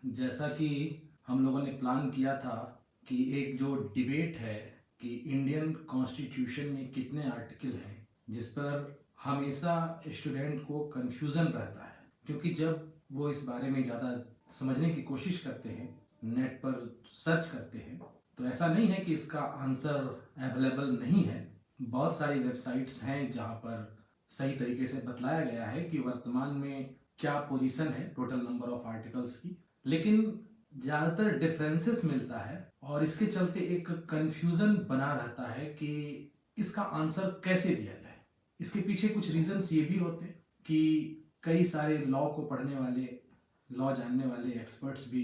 जैसा कि हम लोगों ने प्लान किया था कि एक जो डिबेट है कि इंडियन कॉन्स्टिट्यूशन में कितने आर्टिकल हैं, जिस पर हमेशा स्टूडेंट को कंफ्यूजन रहता है, क्योंकि जब वो इस बारे में ज़्यादा समझने की कोशिश करते हैं, नेट पर सर्च करते हैं, तो ऐसा नहीं है कि इसका आंसर अवेलेबल नहीं है। बहुत सारी वेबसाइट्स हैं जहाँ पर सही तरीके से बतलाया गया है कि वर्तमान में क्या पोजीशन है टोटल नंबर ऑफ आर्टिकल्स की, लेकिन ज़्यादातर डिफरेंसेस मिलता है और इसके चलते एक कंफ्यूजन बना रहता है कि इसका आंसर कैसे दिया जाए। इसके पीछे कुछ रीजंस ये भी होते हैं कि कई सारे लॉ को पढ़ने वाले, लॉ जानने वाले एक्सपर्ट्स भी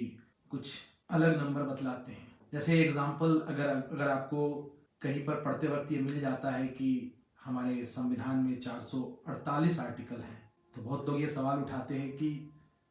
कुछ अलग नंबर बतलाते हैं। जैसे एग्जांपल, अगर आपको कहीं पर पढ़ते वक्त ये मिल जाता है कि हमारे संविधान में 448 आर्टिकल हैं, तो बहुत लोग ये सवाल उठाते हैं कि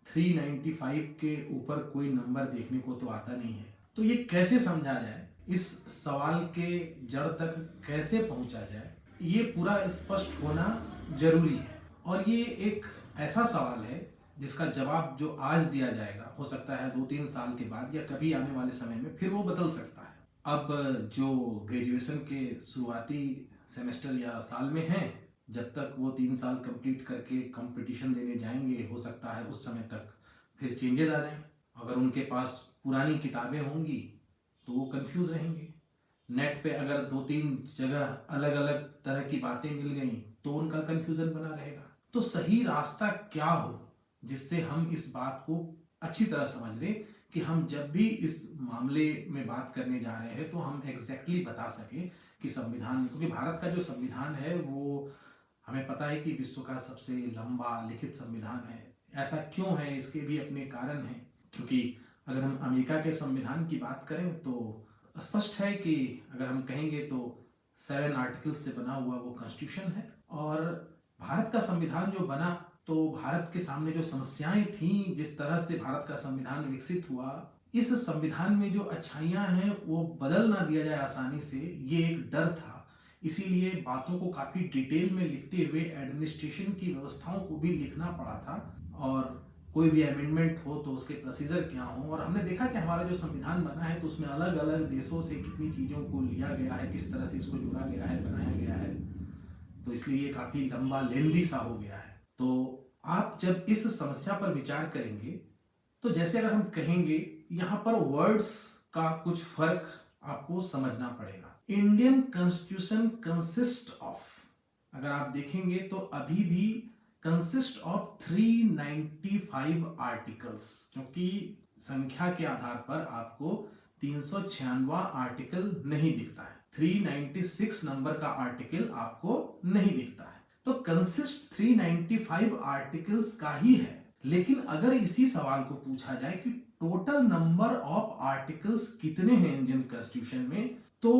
395 के ऊपर कोई नंबर देखने को तो आता नहीं है। तो ये कैसे समझा जाए, इस सवाल के जड़ तक कैसे पहुंचा जाए, ये पूरा स्पष्ट होना जरूरी है। और ये एक ऐसा सवाल है जिसका जवाब जो आज दिया जाएगा, हो सकता है 2-3 साल के बाद या कभी आने वाले समय में फिर वो बदल सकता है। अब जो ग्रेजुएशन के शुरुआती सेमेस्टर या साल में हैं, जब तक वो 3 साल कंप्लीट करके कंपटीशन देने जाएंगे, हो सकता है उस समय तक फिर चेंजेस आ जाएं। अगर उनके पास पुरानी किताबें होंगी तो वो कंफ्यूज रहेंगे। नेट पे अगर 2-3 जगह अलग अलग तरह की बातें मिल गई तो उनका कंफ्यूजन बना रहेगा। तो सही रास्ता क्या हो जिससे हम इस बात को अच्छी तरह समझ लें कि हम जब भी इस मामले में बात करने जा रहे हैं तो हम एग्जैक्टली बता सकें कि संविधान, क्योंकि भारत का जो संविधान है वो हमें पता है कि विश्व का सबसे लंबा लिखित संविधान है। ऐसा क्यों है, इसके भी अपने कारण हैं। क्योंकि अगर हम अमेरिका के संविधान की बात करें तो स्पष्ट है कि अगर हम कहेंगे तो 7 आर्टिकल्स से बना हुआ वो कॉन्स्टिट्यूशन है। और भारत का संविधान जो बना तो भारत के सामने जो समस्याएं थीं, जिस तरह से भारत का संविधान विकसित हुआ, इस संविधान में जो अच्छाइयां हैं वो बदल ना दिया जाए आसानी से, ये एक डर था। इसीलिए बातों को काफ़ी डिटेल में लिखते हुए एडमिनिस्ट्रेशन की व्यवस्थाओं को भी लिखना पड़ा था, और कोई भी अमेंडमेंट हो तो उसके प्रोसीजर क्या हो। और हमने देखा कि हमारा जो संविधान बना है तो उसमें अलग अलग देशों से कितनी चीज़ों को लिया गया है, किस तरह से इसको जोड़ा गया है, बनाया गया है। तो इसलिए ये काफ़ी लंबा लेंदी सा हो गया है। तो आप जब इस समस्या पर विचार करेंगे तो जैसे अगर हम कहेंगे, यहाँ पर वर्ड्स का कुछ फर्क आपको समझना पड़ेगा। इंडियन कॉन्स्टिट्यूशन कंसिस्ट ऑफ, अगर आप देखेंगे तो अभी भी कंसिस्ट ऑफ 395 आर्टिकल्स, क्योंकि संख्या के आधार पर आपको 396वां आर्टिकल नहीं दिखता है, 396 नंबर का आर्टिकल आपको नहीं दिखता है। तो कंसिस्ट 395 आर्टिकल्स का ही है। लेकिन अगर इसी सवाल को पूछा जाए कि टोटल नंबर ऑफ आर्टिकल्स कितने हैं इंडियन कॉन्स्टिट्यूशन में, तो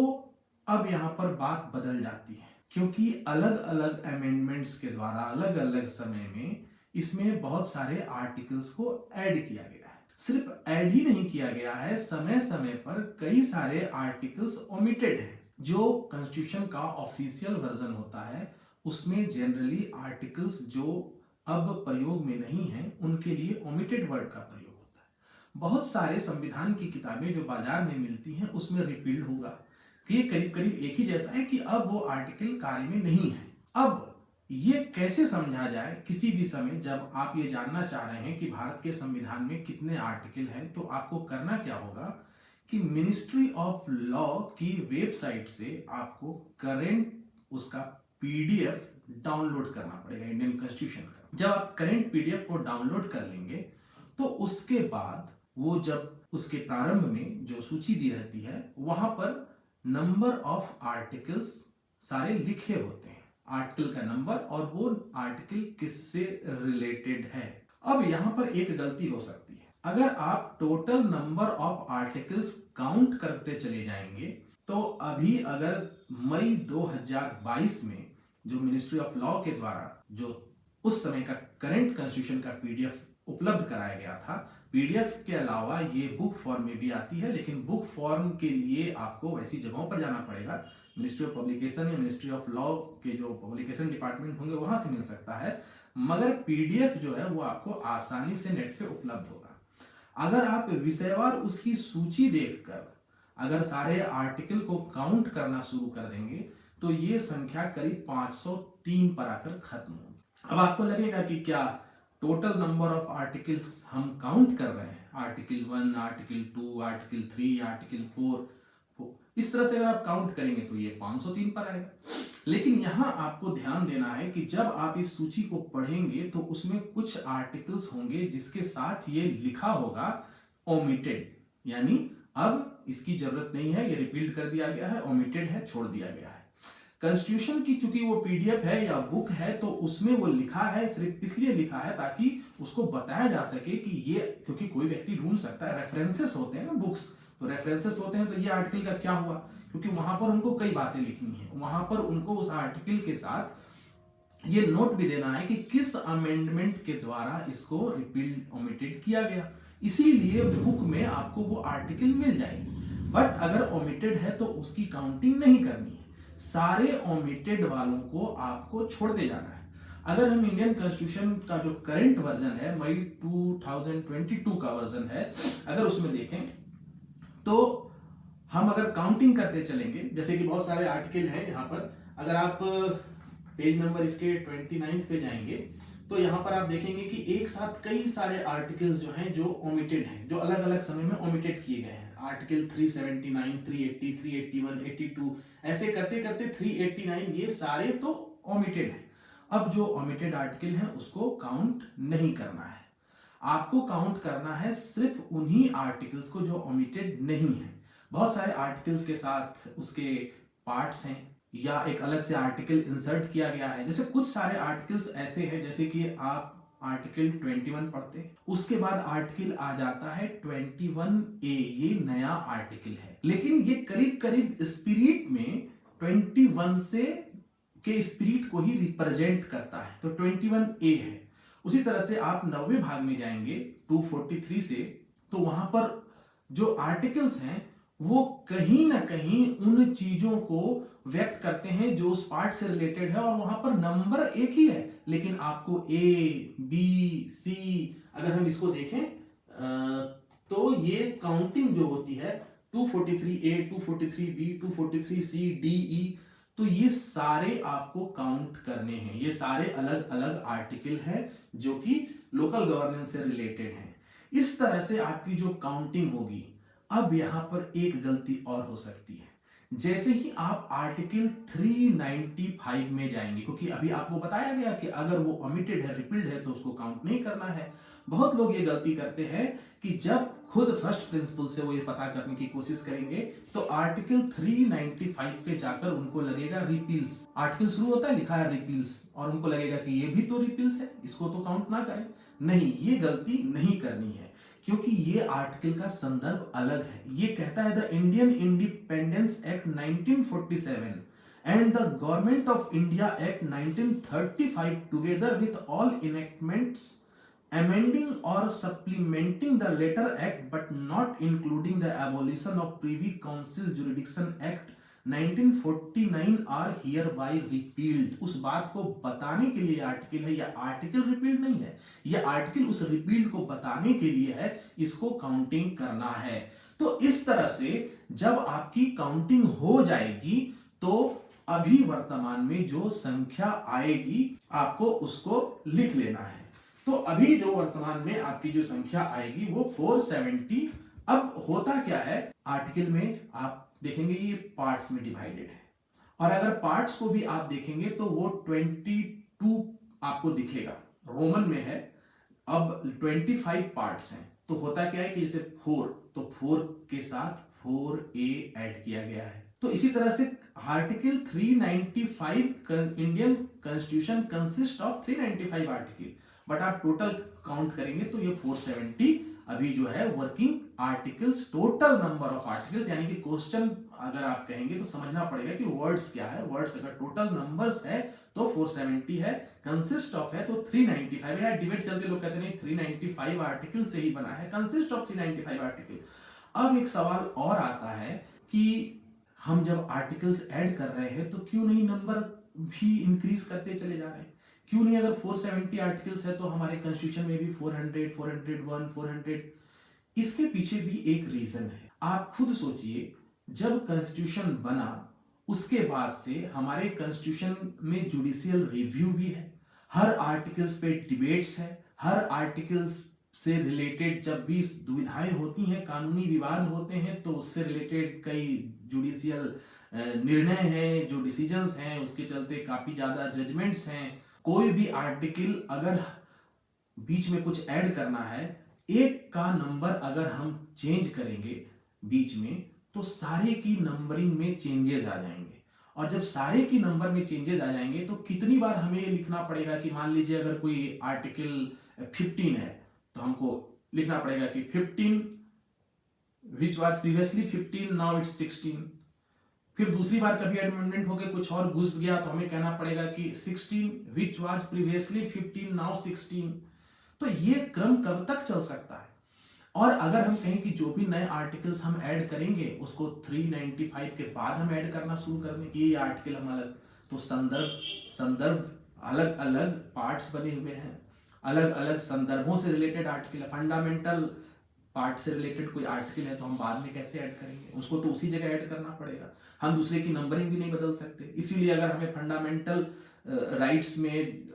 अब यहां पर बात बदल जाती है, क्योंकि अलग अलग अमेंडमेंट्स के द्वारा अलग अलग समय में इसमें बहुत सारे आर्टिकल्स को ऐड किया गया है। सिर्फ ऐड ही नहीं किया गया है, समय समय पर कई सारे आर्टिकल्स ओमिटेड हैं। जो कॉन्स्टिट्यूशन का ऑफिशियल वर्जन होता है उसमें जनरली आर्टिकल्स जो अब प्रयोग में नहीं है उनके लिए ओमिटेड वर्ड का प्रयोग होता है। बहुत सारे संविधान की किताबें जो बाजार में मिलती हैं उसमें रिपील्ड होगा कि ये करीब करीब एक ही जैसा है कि अब वो आर्टिकल कार्य में नहीं है। अब ये कैसे समझा जाए किसी भी समय जब आप ये जानना चाह रहे हैं कि भारत के संविधान में कितने आर्टिकल हैं, तो आपको करना क्या होगा कि मिनिस्ट्री ऑफ लॉ की वेबसाइट से आपको करेंट उसका पीडीएफ डाउनलोड करना पड़ेगा इंडियन कॉन्स्टिट्यूशन का। जब आप करेंट पीडीएफ को डाउनलोड कर लेंगे तो उसके बाद वो जब उसके प्रारंभ में जो सूची दी रहती है वहां पर नंबर ऑफ आर्टिकल्स सारे लिखे होते हैं, आर्टिकल का नंबर और वो आर्टिकल किससे रिलेटेड है। अब यहां पर एक गलती हो सकती है, अगर आप total number of articles count करते चले जाएंगे तो अभी अगर मई 2022 में जो मिनिस्ट्री ऑफ लॉ के द्वारा जो उस समय का करंट कॉन्स्टिट्यूशन का पीडीएफ उपलब्ध कराया गया था, पीडीएफ के अलावा ये बुक फॉर्म में भी आती है, लेकिन बुक फॉर्म के लिए आपको वैसी जगहों पर जाना पड़ेगा। मिनिस्ट्री ऑफ पब्लिकेशन या मिनिस्ट्री ऑफ लॉ के जो पब्लिकेशन डिपार्टमेंट होंगे वहां से मिल सकता है, मगर पीडीएफ जो है वो आपको आसानी से नेट पे उपलब्ध होगा। अगर आप विषयवार उसकी सूची देखकर अगर सारे आर्टिकल को काउंट करना शुरू कर देंगे तो ये संख्या करीब 503 पर आकर खत्म होगी। अब आपको लगेगा कि क्या टोटल नंबर ऑफ आर्टिकल्स हम काउंट कर रहे हैं, आर्टिकल 1, आर्टिकल 2, आर्टिकल 3, आर्टिकल 4, इस तरह से अगर आप काउंट करेंगे तो ये 503 पर आएगा। लेकिन यहां आपको ध्यान देना है कि जब आप इस सूची को पढ़ेंगे तो उसमें कुछ आर्टिकल्स होंगे जिसके साथ ये लिखा होगा ओमिटेड, यानी अब इसकी जरूरत नहीं है, ये रिपीट कर दिया गया है, ओमिटेड है, छोड़ दिया गया है। कॉन्स्टिट्यूशन की चूंकि वो पीडीएफ है या बुक है तो उसमें वो लिखा है, सिर्फ इसलिए लिखा है ताकि उसको बताया जा सके कि ये, क्योंकि कोई व्यक्ति ढूंढ सकता है, रेफरेंसेस होते हैं ना बुक्स, तो रेफरेंसेस होते हैं, तो ये आर्टिकल का क्या हुआ, क्योंकि वहां पर उनको कई बातें लिखनी है, वहां पर उनको उस आर्टिकल के साथ ये नोट भी देना है कि किस अमेंडमेंट के द्वारा इसको रिपील ओमिटेड किया गया, इसीलिए बुक में आपको वो आर्टिकल मिल जाएंगे। बट अगर ओमिटेड है तो उसकी काउंटिंग नहीं करनी है, सारे ओमिटेड वालों को आपको छोड़ दे जाना है। अगर हम इंडियन कॉन्स्टिट्यूशन का जो करंट वर्जन है, मई 2022 का वर्जन है, अगर उसमें देखें तो हम अगर काउंटिंग करते चलेंगे, जैसे कि बहुत सारे आर्टिकल हैं यहाँ पर, अगर आप पेज नंबर इसके 29 पे जाएंगे तो यहाँ पर आप देखेंगे कि एक साथ कई सारे आर्टिकल्स जो हैं जो ओमिटेड हैं, जो अलग अलग समय में ओमिटेड किए गए हैं। आर्टिकल 379, 380, 381, 82, ऐसे करते करते 389, ये सारे तो ओमिटेड हैं। अब जो ओमिटेड आर्टिकल हैं उसको काउंट नहीं करना है, आपको काउंट करना है सिर्फ उन्हीं आर्टिकल्स को जो ओमिटेड नहीं है। बहुत सारे आर्टिकल्स के साथ उसके पार्ट्स हैं या एक अलग से आर्टिकल इंसर्ट किया गया है, जैसे कुछ सारे आर्टिकल्स ऐसे हैं, जैसे कि आप आर्टिकल 21 पढ़ते हैं, उसके बाद आर्टिकल आ जाता है 21A, ये नया आर्टिकल है, लेकिन ये करीब करीब स्पिरिट में 21 से के स्पिरिट को ही रिप्रेजेंट करता है, तो 21A है। उसी तरह से आप 90वें भाग में जाएंगे 243 से, तो वहां पर जो आर्टिकल्स हैं वो कहीं ना कहीं उन चीजों को व्यक्त करते हैं जो उस पार्ट से रिलेटेड है, और वहां पर नंबर एक ही है, लेकिन आपको ए, बी, सी, अगर हम इसको देखें तो ये काउंटिंग जो होती है 243A, 243B, 243C, D, E, तो ये सारे आपको काउंट करने हैं। ये सारे अलग अलग आर्टिकल हैं जो कि लोकल गवर्नेंस से रिलेटेड हैं। इस तरह से आपकी जो काउंटिंग होगी, अब यहां पर एक गलती और हो सकती है। जैसे ही आप आर्टिकल 395 में जाएंगे, क्योंकि अभी आपको बताया गया कि अगर वो ओमिटेड है, रिपील्ड है, तो उसको काउंट नहीं करना है। बहुत लोग ये गलती करते हैं कि जब खुद फर्स्ट प्रिंसिपल से वो ये पता करने की कोशिश करेंगे तो आर्टिकल 395 पे जाकर उनको लगेगा रिपील्स, आर्टिकल शुरू होता है लिखा है रिपील्स, और उनको लगेगा कि ये भी तो रिपील्स है, इसको तो काउंट ना करें। नहीं, ये गलती नहीं करनी है, क्योंकि ये आर्टिकल का संदर्भ अलग है। ये कहता है the Indian Independence Act 1947 and the Government of India Act 1935 together with all enactments amending or supplementing the latter act but not including the abolition of Privy Council Jurisdiction Act 1949 are hereby repealed। उस बात को बताने के लिए article है, यह article repealed नहीं है, यह आर्टिकल उस रिपील्ड को बताने के लिए है, इसको काउंटिंग करना है। तो इस तरह से जब आपकी काउंटिंग हो जाएगी तो अभी वर्तमान में जो संख्या आएगी आपको उसको लिख लेना है। तो अभी जो वर्तमान में आपकी जो संख्या आएगी वो 470। अब होता क्या है, आर्टिकल में आप देखेंगे ये पार्ट्स में डिवाइडेड है, और अगर पार्ट्स को भी आप देखेंगे तो वो 22 आपको दिखेगा, रोमन में है। अब 25 पार्ट्स हैं, तो होता क्या है कि जैसे 4, तो 4 के साथ 4A ऐड किया गया है। तो इसी तरह से article 395, Indian constitution consist of 395 article, but आप टोटल काउंट करेंगे तो ये 470 अभी जो है working articles, total number of articles, यानी कि क्वेश्चन अगर आप कहेंगे तो समझना पड़ेगा कि वर्ड्स क्या है। वर्ड्स अगर टोटल नंबर्स है तो 470 है, कंसिस्ट ऑफ है तो 395 है। डिबेट चलते लोग कहते नहीं 395 आर्टिकल से ही बना है, कंसिस्ट ऑफ 395 आर्टिकल। अब एक सवाल और आता है कि हम जब आर्टिकल्स ऐड कर रहे हैं तो क्यों नहीं नंबर भी इंक्रीज करते चले जा रहे हैं, क्यों नहीं? अगर 470 आर्टिकल्स है तो हमारे कॉन्स्टिट्यूशन में भी 400, 401, 400 इसके पीछे भी एक रीजन है। आप खुद सोचिए, जब कॉन्स्टिट्यूशन बना उसके बाद से हमारे कॉन्स्टिट्यूशन में जुडिशियल रिव्यू भी है, हर आर्टिकल्स पे डिबेट्स है, हर आर्टिकल्स से रिलेटेड जब भी दुविधाएं होती हैं, कानूनी विवाद होते हैं, तो उससे रिलेटेड कई जुडिशियल निर्णय हैं, जो डिसीजंस हैं, उसके चलते काफी ज्यादा जजमेंट्स हैं। कोई भी आर्टिकल अगर बीच में कुछ ऐड करना है, एक का नंबर अगर हम चेंज करेंगे बीच में, तो सारे की नंबरिंग में चेंजेस आ जाएंगे। और जब सारे की नंबर में चेंजेस आ जाएंगे तो कितनी बार हमें लिखना पड़ेगा कि मान लीजिए अगर कोई आर्टिकल 15 है, तो हमको लिखना पड़ेगा कि 15 which was previously 15 now it's 16। फिर दूसरी बार कभी अमेंडमेंट हो गया, कुछ और घुस गया, तो हमें कहना पड़ेगा कि 16 विच वाज प्रीवियसली 15 नाउ 16। तो ये क्रम कब तक चल सकता है? और अगर हम कहें कि जो भी नए आर्टिकल्स हम ऐड करेंगे उसको 395 के बाद हम ऐड करना शुरू कर दें कि ये आर्टिकल हम अलग, तो संदर्भ संदर्भ अलग अलग पार्ट्स बने हुए हैं, अलग अलग संदर्भों से रिलेटेड आर्टिकल है। फंडामेंटल पार्ट से रिलेटेड कोई आर्टिकल है तो हम बाद में कैसे ऐड करेंगे? उसको तो उसी जगह ऐड करना पड़ेगा। हम दूसरे की नंबरिंग भी नहीं बदल सकते। इसीलिए अगर हमें फंडामेंटल राइट्स में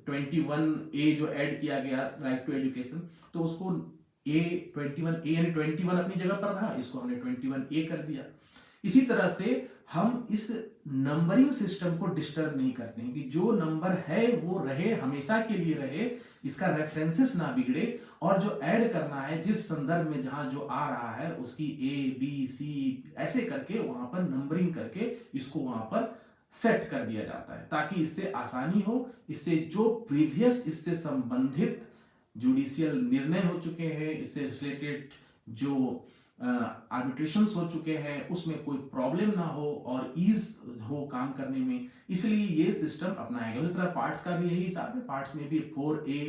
21A जो ऐड किया गया, राइट टू एजुकेशन, तो उसको A21A यानी 21 अपनी जगह पर रहा, इसको हमने 21A कर दिया। इसी तरह से हम इस नंबरिंग सिस्टम को डिस्टर्ब नहीं करते हैं कि जो नंबर है वो रहे, हमेशा के लिए रहे, इसका रेफरेंसेस ना बिगड़े, और जो ऐड करना है जिस संदर्भ में जहां जो आ रहा है उसकी A B C ऐसे करके वहां पर नंबरिंग करके इसको वहां पर सेट कर दिया जाता है, ताकि इससे आसानी हो। इससे जो प्रीवियस इससे संबंधित जुडिशियल निर्णय हो चुके हैं, इससे रिलेटेड जो आर्बिट्रेशंस हो चुके हैं, उसमें कोई प्रॉब्लम ना हो और ईज हो काम करने में, इसलिए ये सिस्टम अपनाया गया। उसी तरह पार्ट्स का भी यही हिसाब है। पार्ट्स में भी 4A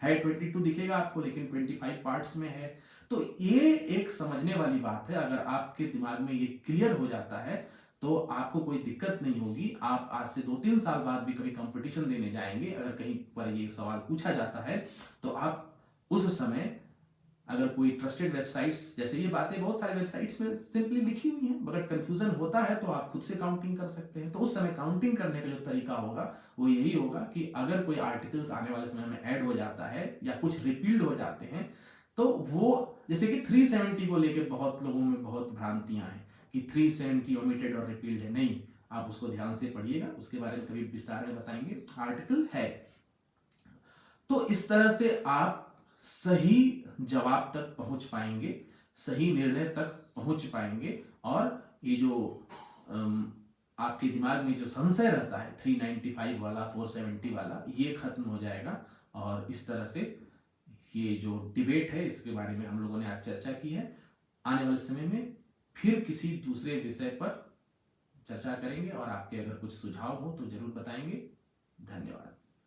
है, 22 दिखेगा आपको, लेकिन 25 पार्ट्स में है। तो ये एक समझने वाली बात है। अगर आपके दिमाग में ये क्लियर हो जाता है तो आपको कोई दिक्कत नहीं होगी। आप आज से 2-3 साल बाद भी कभी कंपटीशन देने जाएंगे, अगर कहीं पर ये सवाल पूछा जाता है, तो आप उस समय अगर कोई ट्रस्टेड वेबसाइट्स, जैसे ये बातें बहुत सारे वेबसाइट्स में सिंपली लिखी हुई हैं, मगर कंफ्यूजन होता है तो आप खुद से काउंटिंग कर सकते हैं। तो उस समय काउंटिंग करने का जो तरीका होगा वो यही होगा कि अगर कोई आर्टिकल्स आने वाले समय में ऐड हो जाता है या कुछ रिपील्ड हो जाते हैं, तो वो जैसे कि 370 को लेकर बहुत लोगों में बहुत भ्रांतियां हैं कि 370 ओमिटेड और रिपील्ड है। नहीं, आप उसको ध्यान से पढ़िएगा, उसके बारे में कभी विस्तार में बताएंगे। आर्टिकल है। तो इस तरह से आप सही जवाब तक पहुंच पाएंगे, सही निर्णय तक पहुंच पाएंगे, और ये जो आपके दिमाग में जो संशय रहता है 395 वाला, 470 वाला, ये खत्म हो जाएगा। और इस तरह से ये जो डिबेट है इसके बारे में हम लोगों ने आज चर्चा की है। आने वाले समय में फिर किसी दूसरे विषय पर चर्चा करेंगे, और आपके अगर कुछ सुझाव हो तो जरूर बताएंगे। धन्यवाद।